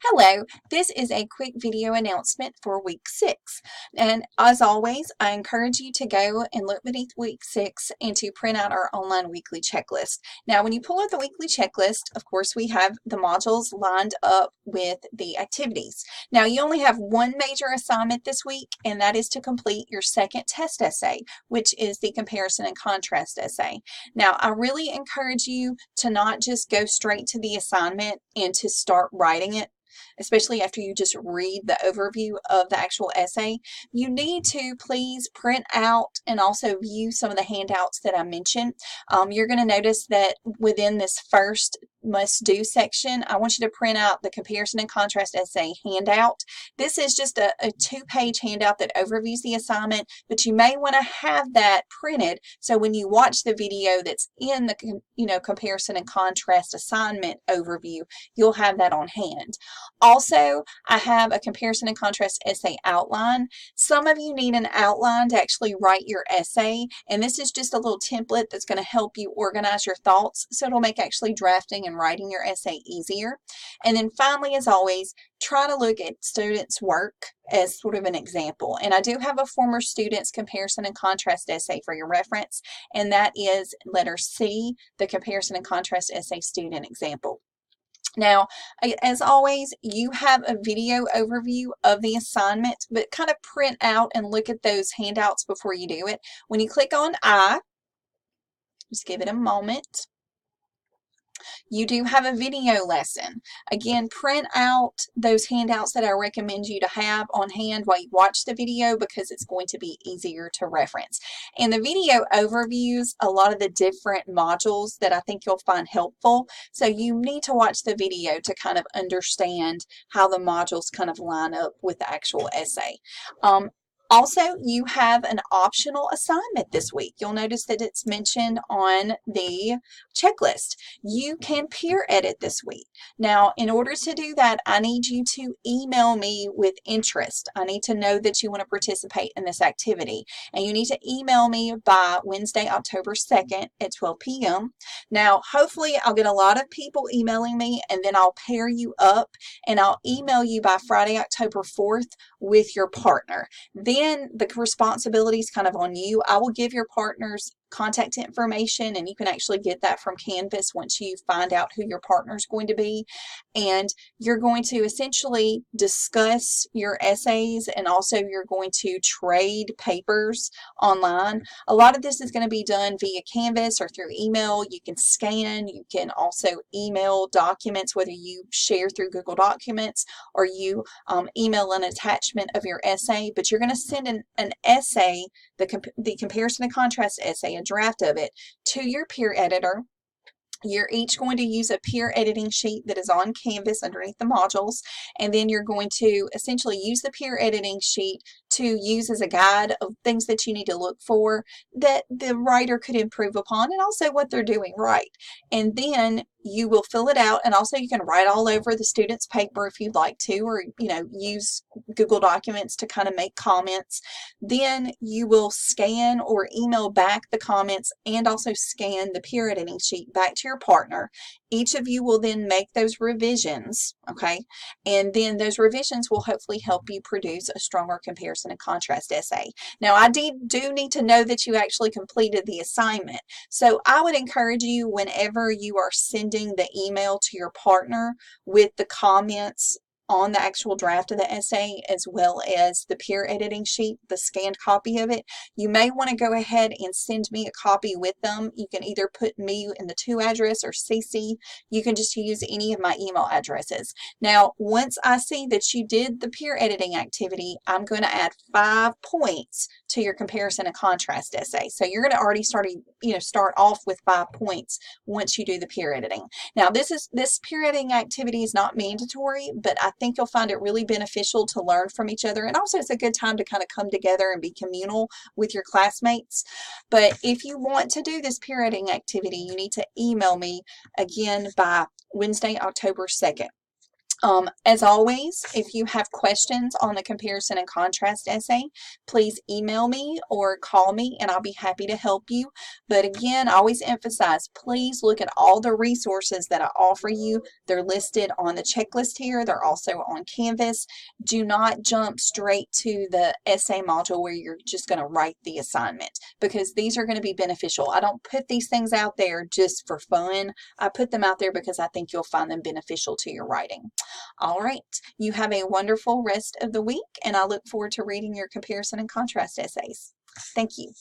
Hello, this is a quick video announcement for week 6. And as always, I encourage you to go and look beneath week 6 and to print out our online weekly checklist. Now, when you pull up the weekly checklist, of course, we have the modules lined up with the activities. Now, you only have one major assignment this week, and that is to complete your second test essay, which is the comparison and contrast essay. Now, I really encourage you to not just go straight to the assignment and to start writing it, especially after you just read the overview of the actual essay. You need to please print out and also view some of the handouts that I mentioned. You're going to notice that within this first must do section, I want you to print out the comparison and contrast essay handout. This is just a 2-page handout that overviews the assignment, but you may want to have that printed so when you watch the video that's in the comparison and contrast assignment overview, you'll have that on hand. Also, I have a comparison and contrast essay outline. Some of you need an outline to actually write your essay, and this is just a little template that's going to help you organize your thoughts, so it'll make actually drafting and writing your essay easier. And then finally, as always, try to look at students' work as sort of an example. And I do have a former student's comparison and contrast essay for your reference, and that is letter C, the comparison and contrast essay student example. Now, as always, you have a video overview of the assignment, but kind of print out and look at those handouts before you do it. When you click on I, just give it a moment. You do have a video lesson. Again, print out those handouts that I recommend you to have on hand while you watch the video because it's going to be easier to reference. And the video overviews a lot of the different modules that I think you'll find helpful. So you need to watch the video to kind of understand how the modules kind of line up with the actual essay. Also, you have an optional assignment this week. You'll notice that it's mentioned on the checklist. You can peer edit this week. Now, in order to do that, I need you to email me with interest. I need to know that you want to participate in this activity. And you need to email me by Wednesday, October 2nd at 12 p.m. Now, hopefully, I'll get a lot of people emailing me, and then I'll pair you up, and I'll email you by Friday, October 4th with your partner. Then the responsibility is kind of on you. I will give your partner's contact information, and you can actually get that from Canvas once you find out who your partner is going to be. And you're going to essentially discuss your essays, and also you're going to trade papers online. A lot of this is going to be done via Canvas or through email. You can scan, you can also email documents, whether you share through Google Documents or you email an attachment of your essay, but you're going to send an essay, the comparison and contrast essay, a draft of it, to your peer editor. You're each going to use a peer editing sheet that is on Canvas underneath the modules, and then you're going to essentially use the peer editing sheet to use as a guide of things that you need to look for that the writer could improve upon, and also what they're doing right. And then you will fill it out, and also you can write all over the student's paper if you'd like to, or use Google Documents to kind of make comments. Then you will scan or email back the comments and also scan the peer editing sheet back to your partner. Each of you will then make those revisions, okay? And then those revisions will hopefully help you produce a stronger comparison and contrast essay. Now, I do need to know that you actually completed the assignment. So I would encourage you, whenever you are sending the email to your partner with the comments on the actual draft of the essay, as well as the peer editing sheet, the scanned copy of it, you may want to go ahead and send me a copy with them. You can either put me in the to address or CC. You can just use any of my email addresses. Now, once I see that you did the peer editing activity, I'm going to add 5 points to your comparison and contrast essay. So you're going to already start off with 5 points once you do the peer editing. Now, this peer editing activity is not mandatory, but I think you'll find it really beneficial to learn from each other, and also it's a good time to kind of come together and be communal with your classmates. But if you want to do this peer editing activity, you need to email me again by Wednesday, October 2nd. As always, if you have questions on the comparison and contrast essay, please email me or call me and I'll be happy to help you. But again, I always emphasize, please look at all the resources that I offer you. They're listed on the checklist here. They're also on Canvas. Do not jump straight to the essay module where you're just going to write the assignment, because these are going to be beneficial. I don't put these things out there just for fun. I put them out there because I think you'll find them beneficial to your writing. All right, you have a wonderful rest of the week, and I look forward to reading your comparison and contrast essays. Thank you.